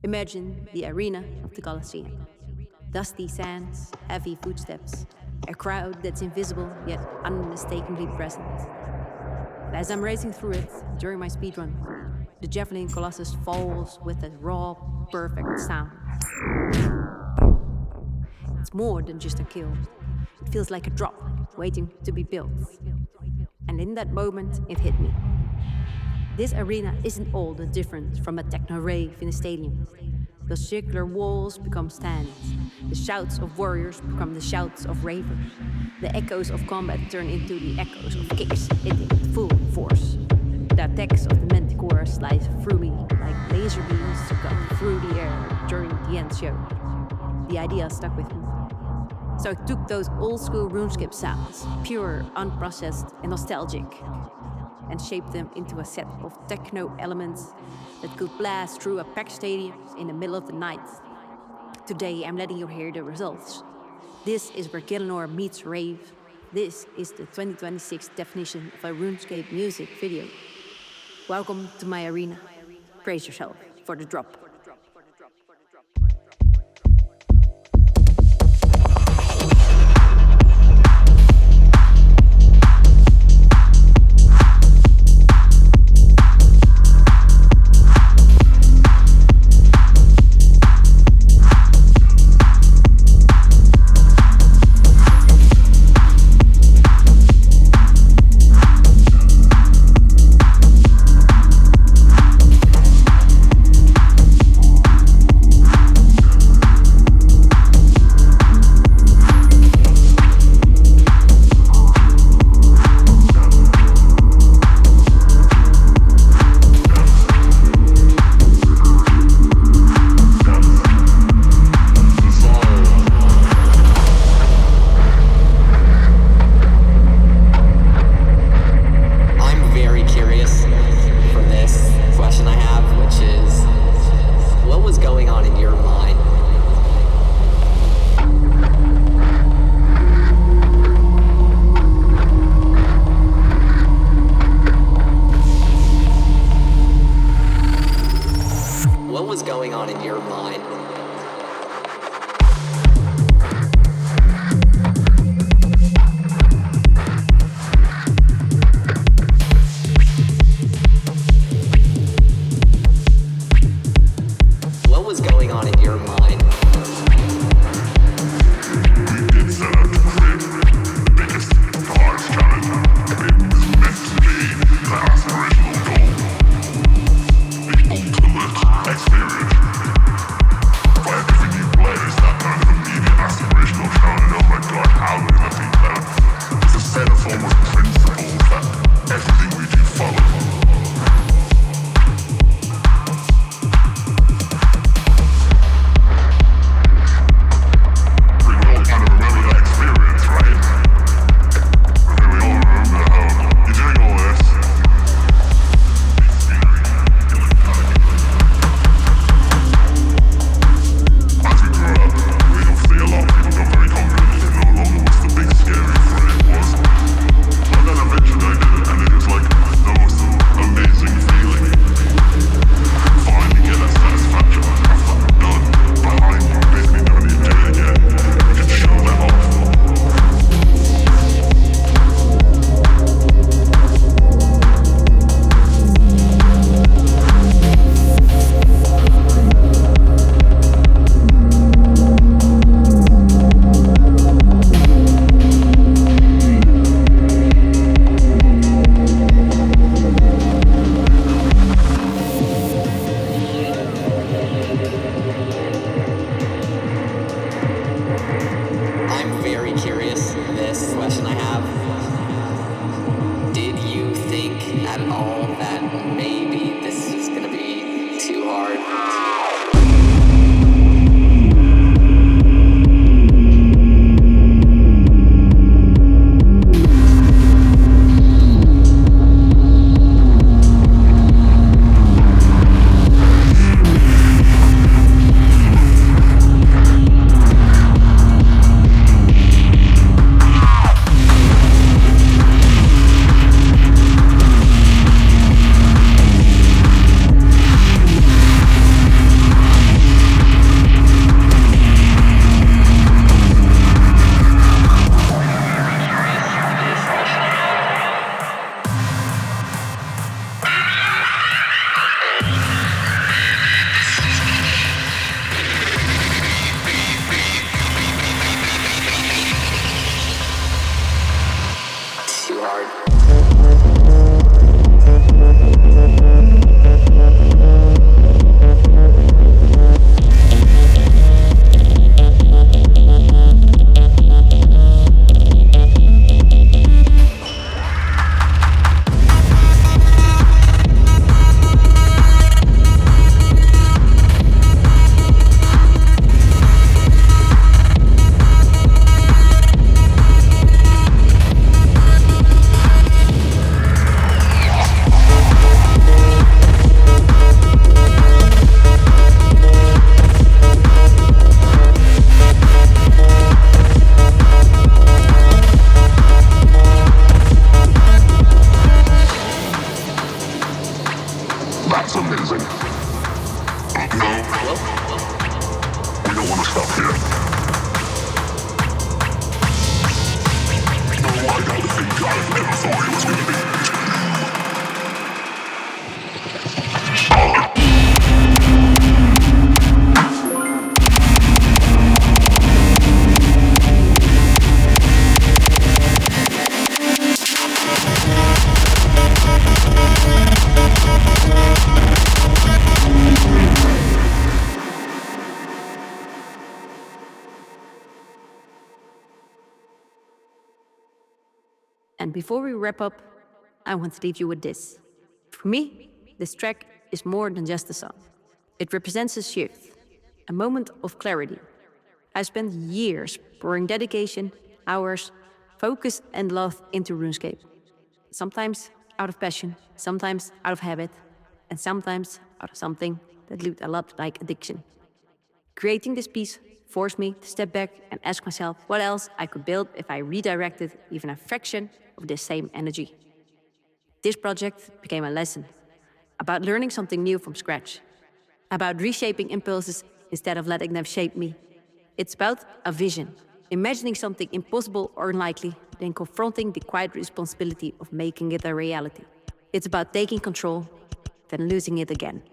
Imagine the arena of the Colosseum. Dusty sands, heavy footsteps, a crowd that's invisible yet unmistakably present. And as I'm racing through it during my speedrun, the Javelin Colossus falls with a raw, perfect sound. It's more than just a kill. It feels like a drop waiting to be built. And in that moment, it hit me. This arena isn't all that different from a techno rave in a stadium. The circular walls become stands. The shouts of warriors become the shouts of ravers. The echoes of combat turn into the echoes of kicks hitting with full force. The attacks of the Manticore slice through me like laser beams to cut through the air during the end show. The idea stuck with me. So I took those old-school RuneScape sounds, pure, unprocessed, and nostalgic, and shaped them into a set of techno elements that could blast through a packed stadium in the middle of the night. Today, I'm letting you hear the results. This is where Gielenor meets rave. This is the 2026 definition of a RuneScape music video. Welcome to my arena. Brace yourself for the drop. And before we wrap up, I want to leave you with this. For me, this track is more than just a song. It represents a shift, a moment of clarity. I spent years pouring dedication, hours, focus and love into RuneScape. Sometimes out of passion, sometimes out of habit, and sometimes out of something that looked a lot like addiction. Creating this piece forced me to step back and ask myself what else I could build if I redirected even a fraction of this same energy. This project became a lesson about learning something new from scratch, about reshaping impulses instead of letting them shape me. It's about a vision, imagining something impossible or unlikely, then confronting the quiet responsibility of making it a reality. It's about taking control, then losing it again.